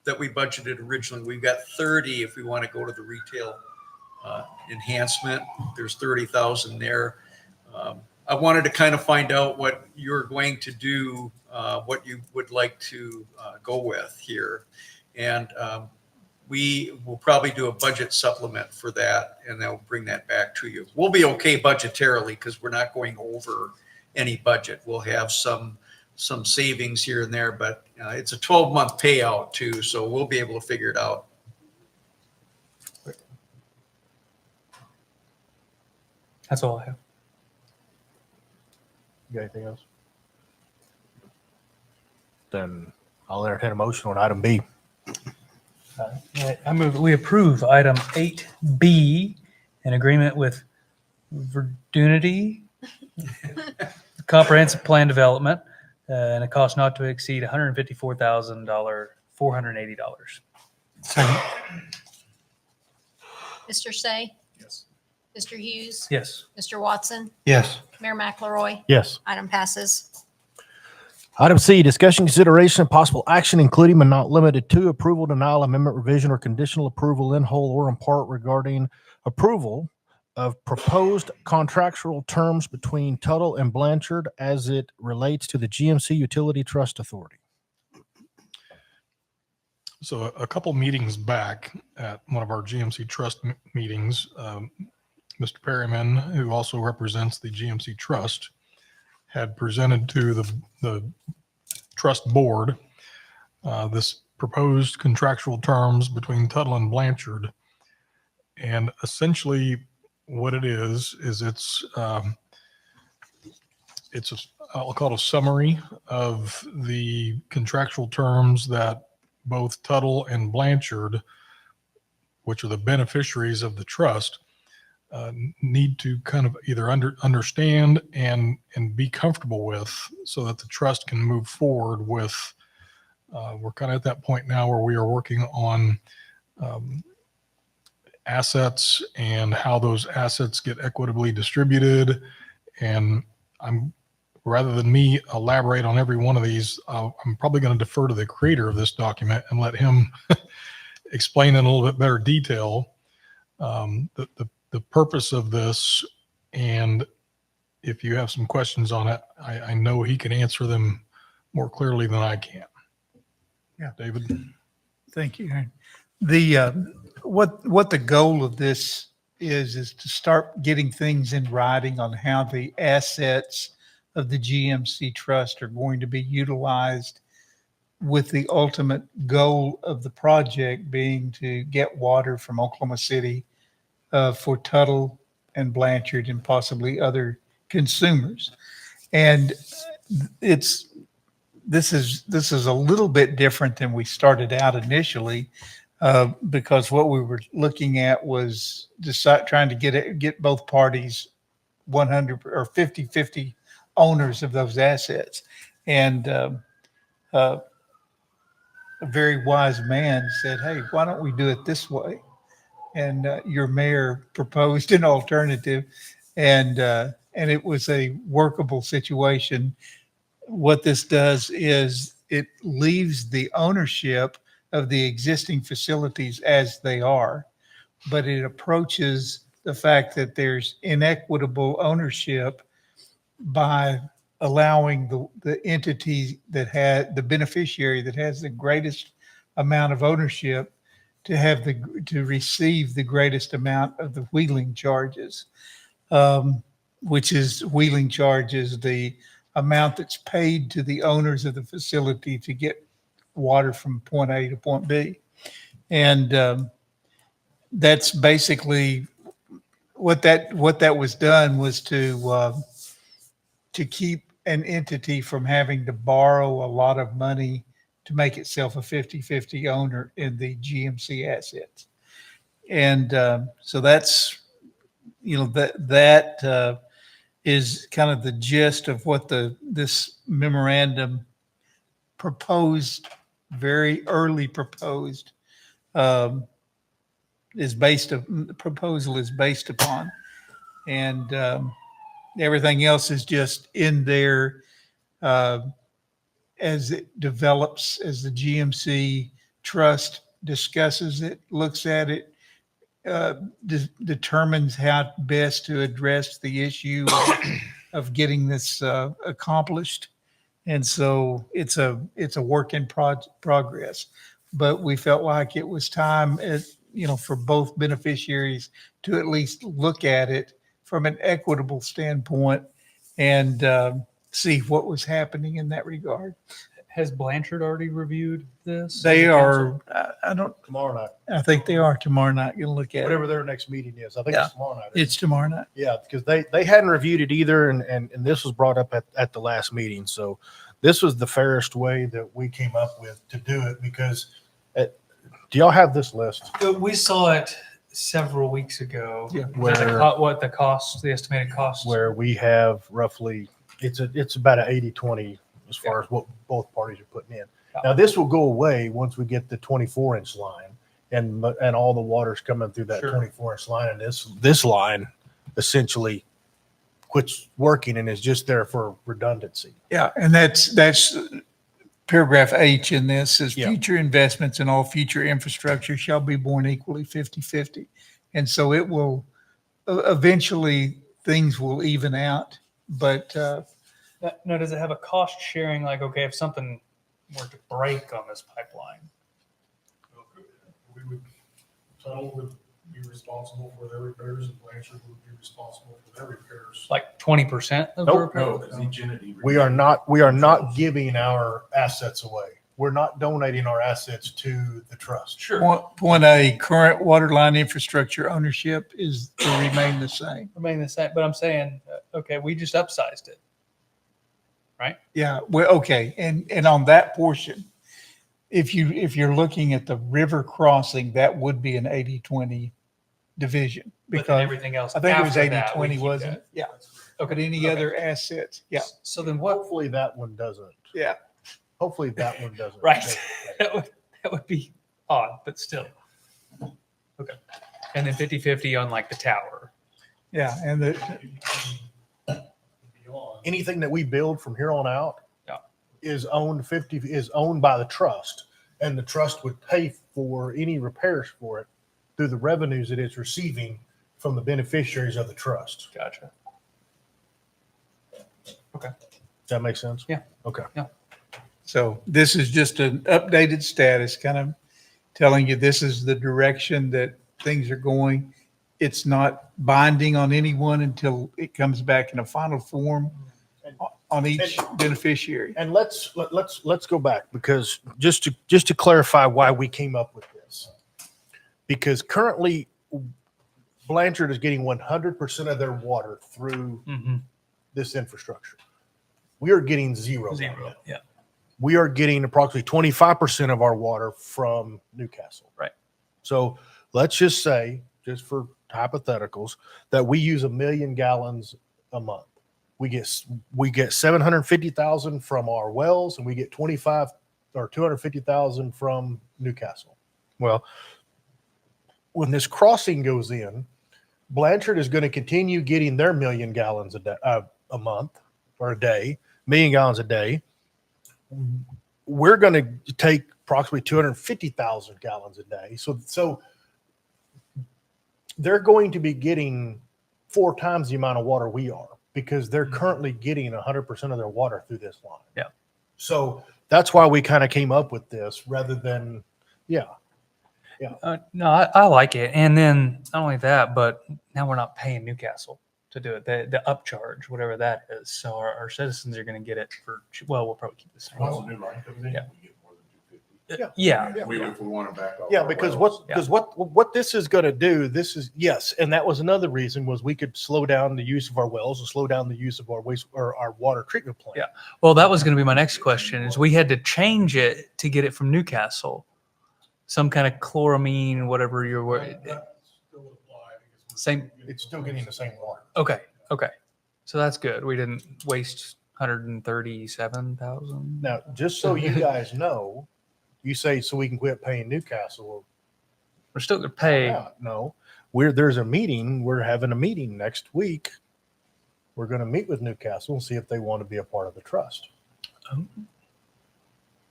that we budgeted originally. We've got 30 if we want to go to the retail enhancement. There's 30,000 there. I wanted to kind of find out what you're going to do, what you would like to go with here. And we will probably do a budget supplement for that, and I'll bring that back to you. We'll be okay budgetarily because we're not going over any budget. We'll have some savings here and there, but it's a 12-month payout too, so we'll be able to figure it out. That's all I have. You got anything else? Then I'll entertain a motion on item B. I move that we approve item 8B in agreement with Verdunity Comprehensive Plan Development and a cost not to exceed $154,480. Second. Mr. Say, Yes. Mr. Hughes, Yes. Mr. Watson, Yes. Mayor McElroy. Yes. Item passes. Item C, discussion, consideration, and possible action, including but not limited to approval, denial, amendment, revision, or conditional approval in whole or in part regarding approval of proposed contractual terms between Tuttle and Blanchard as it relates to the GMC Utility Trust Authority. So a couple meetings back at one of our GMC Trust meetings, Mr. Perryman, who also represents the GMC Trust, had presented to the trust board this proposed contractual terms between Tuttle and Blanchard. And essentially what it is I'll call it a summary of the contractual terms that both Tuttle and Blanchard, which are the beneficiaries of the trust, need to kind of either understand and be comfortable with so that the trust can move forward with, we're kind of at that point now where we are working on assets and how those assets get equitably distributed. And rather than me elaborate on every one of these, I'm probably going to defer to the creator of this document and let him explain in a little bit better detail the purpose of this. And if you have some questions on it, I know he can answer them more clearly than I can. Yeah. David? Thank you, Aaron. What the goal of this is to start getting things in writing on how the assets of the GMC Trust are going to be utilized, with the ultimate goal of the project being to get water from Oklahoma City for Tuttle and Blanchard and possibly other consumers. And this is a little bit different than we started out initially, because what we were looking at was trying to get both parties 100 or 50-50 owners of those assets. And a very wise man said, "Hey, why don't we do it this way?" And your mayor proposed an alternative, and it was a workable situation. What this does is it leaves the ownership of the existing facilities as they are, but it approaches the fact that there's inequitable ownership by allowing the entity that had the beneficiary that has the greatest amount of ownership to receive the greatest amount of the wheeling charges, which is wheeling charges, the amount that's paid to the owners of the facility to get water from point A to point B. And that's basically what that was done, was to keep an entity from having to borrow a lot of money to make itself a 50-50 owner in the GMC assets. And so that's, that is kind of the gist of what this memorandum proposed, very early proposed, the proposal is based upon. And everything else is just in there as it develops, as the GMC trust discusses it, looks at it, determines how best to address the issue of getting this accomplished. And so it's a work in progress. But we felt like it was time, for both beneficiaries to at least look at it from an equitable standpoint and see what was happening in that regard. Has Blanchard already reviewed this? They as a council? are, I don't, Tomorrow night, I think they are tomorrow night going to look at whatever it. their next meeting is. I think Yeah. it's tomorrow night. It's tomorrow night. Yeah, because they hadn't reviewed it either, and this was brought up at the last meeting. So this was the fairest way that we came up with to do it, because do y'all have this list? We saw it several weeks ago. Yeah. What the cost, the estimated cost. Where we have roughly, it's about an 80-20 as far as what both parties are putting in. Yeah. Now, this will go away once we get the 24-inch line and all the water's coming through that Sure. 24-inch line, and this line essentially quits working and is just there for redundancy. Yeah, and that's paragraph H in this is Yeah. future investments in all future infrastructure shall be borne equally 50-50. And so it will, eventually, things will even out, but No, does it have a cost sharing? Like, okay, if something were to break on this pipeline, Tuttle would be responsible for their repairs and Blanchard would be responsible for their repairs. like 20% of the Nope. repair? We are not giving our assets away. We're not donating our assets to the trust. Sure. point A, current water line infrastructure ownership is to remain the same. Remain the same, but I'm saying, okay, we just upsized it. Yeah, well, okay, and on that portion, if you're looking at the river crossing, that would be an 80-20 division But then because everything else. I think it was after that, we 80-20, keep wasn't that. it? Yeah. Okay. But any Okay. other assets, yeah, So then what? Hopefully that one doesn't. yeah. Hopefully that one doesn't. Right. That would be odd, but still. Okay. And then 50-50 on like the tower. Yeah, and Anything that we build from here on out Yeah. is owned by the trust, and the trust would pay for any repairs for it through the revenues that it's receiving from the beneficiaries of the trust. Gotcha. Does that make sense? Yeah. Okay. so this is just an updated status, kind of telling you this is the direction that things are going. It's not binding on anyone until it comes back in a final form on each beneficiary. And let's go back, because just to clarify why we came up with this, because currently Blanchard is getting 100% of their water through Mm-hmm. this infrastructure. We are getting zero. right Zero. now. Yeah. We are getting approximately 25% of our water from Newcastle. Right. So let's just say, just for hypotheticals, that we use 1 million gallons a month. We get 750,000 from our wells, and we get 250,000 from Newcastle. Well, when this crossing goes in, Blanchard is going to continue getting their 1 million gallons a month or a day, 1 million gallons a day. We're going to take approximately 250,000 gallons a day. So they're going to be getting 4 times the amount of water we are, because they're currently getting 100% of their water through this line. Yeah. So that's why we kind of came up with this, rather than, yeah. No, I like it. And then not only that, but now we're not paying Newcastle to do it. The upcharge, whatever that is. So our citizens are going to get it for, well, we'll probably keep the same. Once the new line comes in, Yeah. we get more than 250. Yeah. Yeah. If we want to back off. Yeah, our because wells. what this is going to do, this is, yes, and that was another reason, was we could slow down the use of our wells and slow down the use of our waste or our water treatment plant. Yeah. Well, that was going to be my next question is we had to change it to get it from Newcastle. Some kind of chloramine, whatever your word. That still would apply because we're Same. It's still getting the same water. Okay. Okay. So that's good. We didn't waste 137,000. Now, just so you guys know, you say so we can quit paying Newcastle. We're still going to pay. Yeah, no, there's a meeting. We're having a meeting next week. We're going to meet with Newcastle and see if they want to be a part of the trust.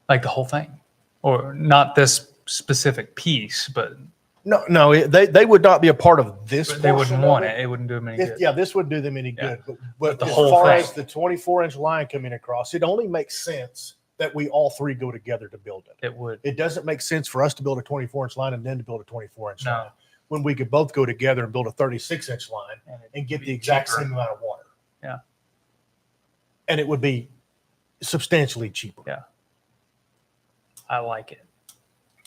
Like the whole thing, or not this specific piece, but No, they would not be a part of this. they wouldn't portion of want it. It wouldn't do them any This- good. yeah, this would do them any Yeah. good. But But the as whole far thing. as the 24-inch line coming across, it only makes sense that we all three go together to build it. It would. It doesn't make sense for us to build a 24-inch line and then to build a 24-inch No. line when we could both go together and build a 36-inch line and get it'd the be exact cheaper. same amount of water. Yeah. And it would be substantially cheaper. Yeah. I like it.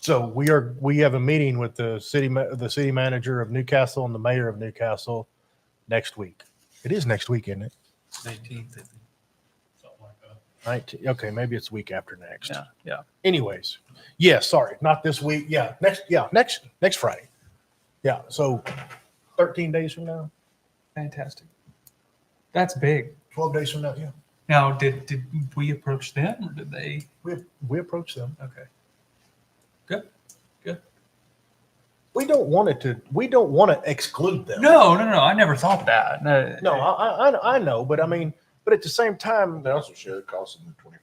So we have a meeting with the city manager of Newcastle and the mayor of Newcastle next week. It is next week, isn't it? 19th, I think. Something like that. 19. Okay, maybe it's the week after next. Yeah. Yeah. Anyways, yeah, sorry, not this week. Next Friday. Yeah, so 13 days from now, Fantastic. That's big. 12 days from now. Yeah, Now, did we approach them or did they? we approach them. Okay. Good. Good. We don't want to exclude them. No. I never thought that. No, I know, but I mean, but at the same time, They also share the cost of the 20,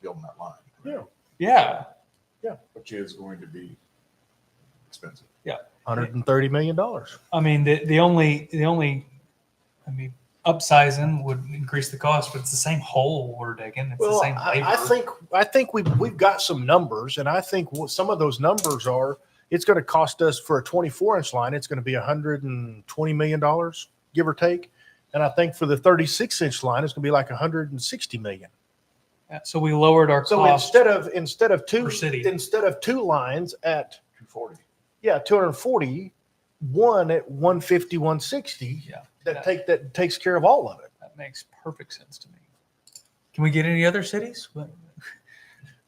building that line. right? Yeah. Which is going to be expensive. $130 million. I mean, the only, I mean, upsizing would increase the cost, but it's the same hole we're digging. It's the Well, same labor. I think we've got some numbers, and I think what some of those numbers are, it's going to cost us for a 24-inch line, it's going to be $120 million, give or take. And I think for the 36-inch line, it's going to be like $160 million. Yeah, so we lowered our So cost. instead of per city. two lines at 240. 240, one at 150, 160, Yeah. that takes care of all of it. That makes perfect sense to me. Can we get any other cities?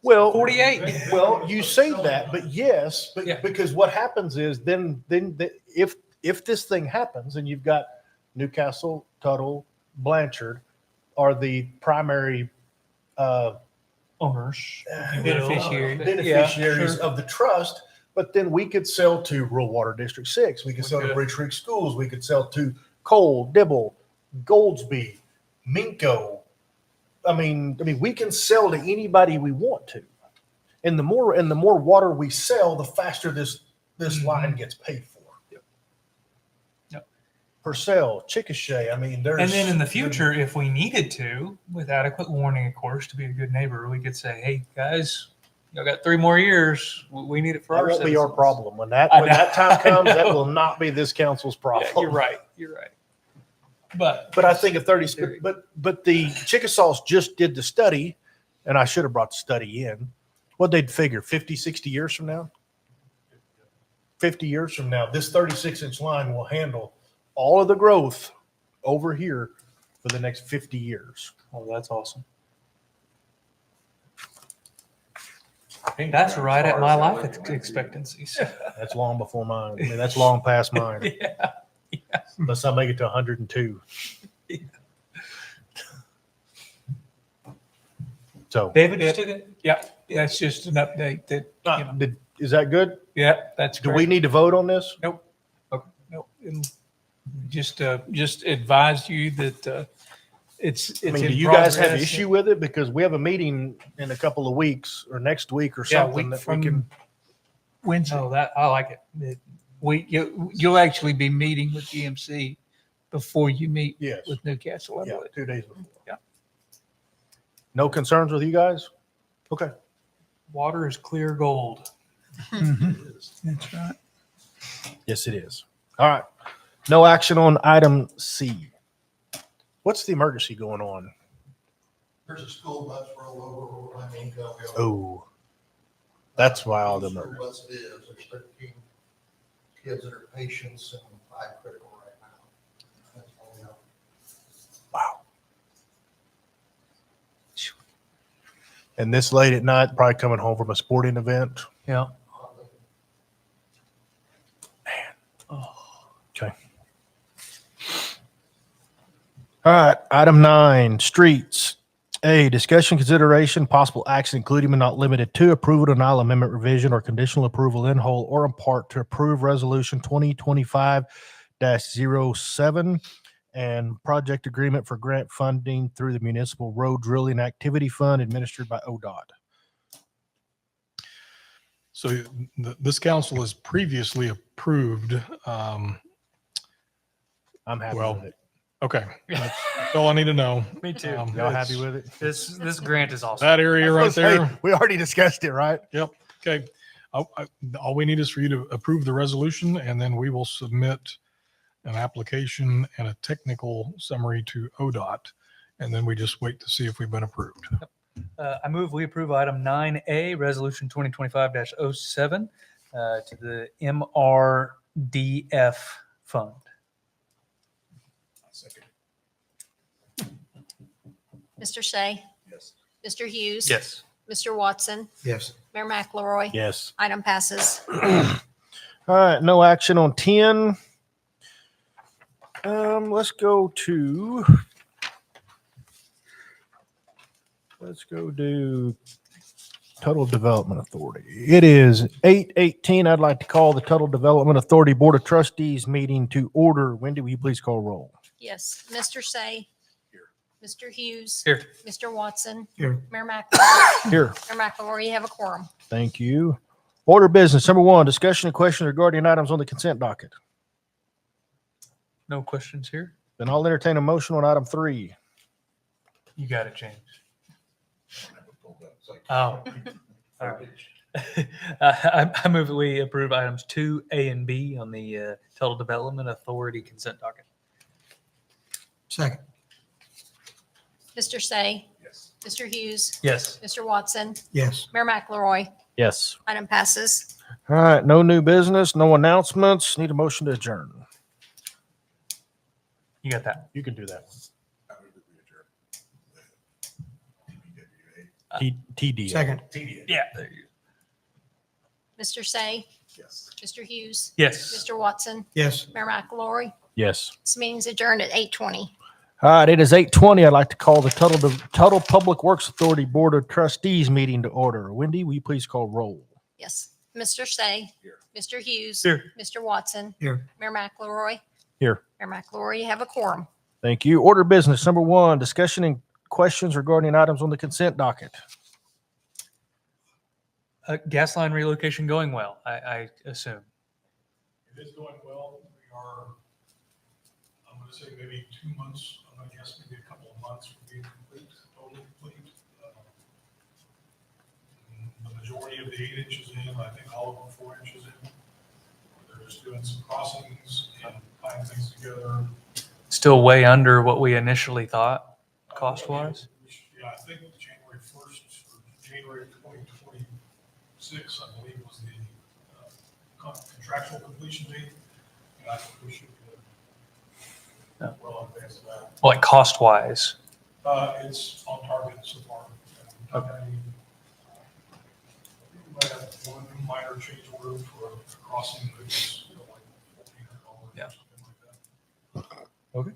Well, 48. Well, you say that, but yes, but Yeah. because what happens is then if this thing happens and you've got Newcastle, Tuttle, Blanchard are the primary Owners. if you will. beneficiaries Yeah, sure. of the trust, but then we could sell to Rural Water District 6. We could sell to could. Bridge Creek Schools. We could sell to Cole, Dibble, Goldsby, Minko. I mean, we can sell to anybody we want to. And the more water we sell, the faster this line gets paid for. Yep. Purcell, Chickasha. I mean, there's And then in the future, if we needed to, with adequate warning, of course, to be a good neighbor, we could say, "Hey guys, y'all got 3 more years. We need it for that our won't be our citizens." problem. When I know. that time comes, that I know. will not be this council's problem. Yeah, you're right. You're right. But But I think if 30, but the Chickasaws just did the study, and I should have brought the study in. What they'd figure 50, 60 years from now? 50 years from now, this 36-inch line will handle all of the growth over here for the next 50 years. oh, that's awesome. That's right at my life expectancies. That's long before mine. I mean, that's long past mine. Yeah. Unless I make it to 102. So, David, you took it? Yeah, that's just an update that, is that good? yeah, that's Do great. we need to vote on this? No, and just advise you that it's I mean, in do you guys have progress. issue with it? Because we have a meeting in a couple of weeks or next week or Yeah, something week that we from can. Wednesday. Oh, that I like it. You'll actually be meeting with GMC before you meet Yes. with Newcastle. I Yeah, believe. 2 days before. Yeah. No concerns with you guys? Okay. Water is clear gold. That's right. Yes, it is. All right. No action on item C. What's the emergency going on? There's a school bus rollover, I mean, go. Oh, that's why all the School emergency. bus is, there's 13 kids that are patients and 5 critical right now. That's all we know. Wow. And this late at night, probably coming home from a sporting event. Yeah. Okay. All right, item 9, streets. A, discussion, consideration, possible action, including but not limited to approval, denial, amendment, revision, or conditional approval in whole or in part to approve resolution 2025-07 and project agreement for grant funding through the Municipal Road Drilling Activity Fund administered by ODOT. So this council has previously approved, I'm happy Well, with it. okay, that's all I need to know. Me too. Y'all happy with it? This grant is awesome. That area right there. We already discussed it, right? Yep. Okay. All we need is for you to approve the resolution, and then we will submit an application and a technical summary to ODOT. And then we just wait to see if we've been approved. I move we approve item 9A, resolution 2025-07 to the MRDF fund. Mr. Shea, Yes. Mr. Hughes. Yes. Mr. Watson, Yes. Mayor McElroy. Yes. Item passes. All right, no action on 10. Let's go do Total Development Authority. It is 8:18. I'd like to call the Total Development Authority Board of Trustees meeting to order. Wendy, will you please call roll? Yes. Mr. Shea. Here. Mr. Hughes. Here. Mr. Watson. Here. Mayor McElroy. Here. Mayor McElroy, you have a quorum. Thank you. Order of business. Number 1, discussion and questions regarding items on the consent docket. No questions here? Then I'll entertain a motion on item 3. You got it, James. Never pulled that. It's like- Oh. All right. I move that we approve items 2A and B on the Total Development Authority consent docket. Second. Mr. Shea. Yes. Mr. Hughes. Yes. Mr. Watson. Yes. Mayor McElroy. Yes. Item passes. All right, no new business, no announcements. Need a motion to adjourn. You got that. You can do that. I move that we adjourn. TBWA. TD. Second. Yeah. There you go. Mr. Shea. Yes. Mr. Hughes. Yes. Mr. Watson. Yes. Mayor McElroy. Yes. This meeting's adjourned at 8:20. All right, it is 8:20. I'd like to call the Total Public Works Authority Board of Trustees meeting to order. Wendy, will you please call roll? Yes. Mr. Shea. Here. Mr. Hughes. Here. Mr. Watson. Here. Mayor McElroy. Here. Mayor McElroy, you have a quorum. Thank you. Order of business. Number 1, discussion and questions regarding items on the consent docket. Gas line relocation going well, I assume. It is going well. We are, I'm going to say maybe 2 months, I'm going to guess maybe a couple of months from being complete, totally complete. The majority of the 8 inches in, I think all of them 4 inches in. They're just doing some crossings and tying things together. Still way under what we initially thought, cost-wise. Yeah, I think January 1st, or January of 2026, I believe was the contractual completion date. And I think we should be well advanced of that. Like cost-wise. It's on target so far. Okay. We might have one minor change order for a crossing, but it's like $1,400. Yeah. Something like that.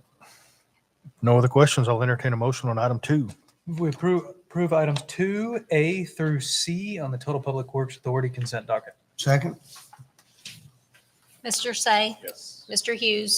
No other questions. I'll entertain a motion on item 2. We approve items 2A through C on the Total Public Works Authority consent docket. Second. Mr. Shea. Yes. Mr. Hughes.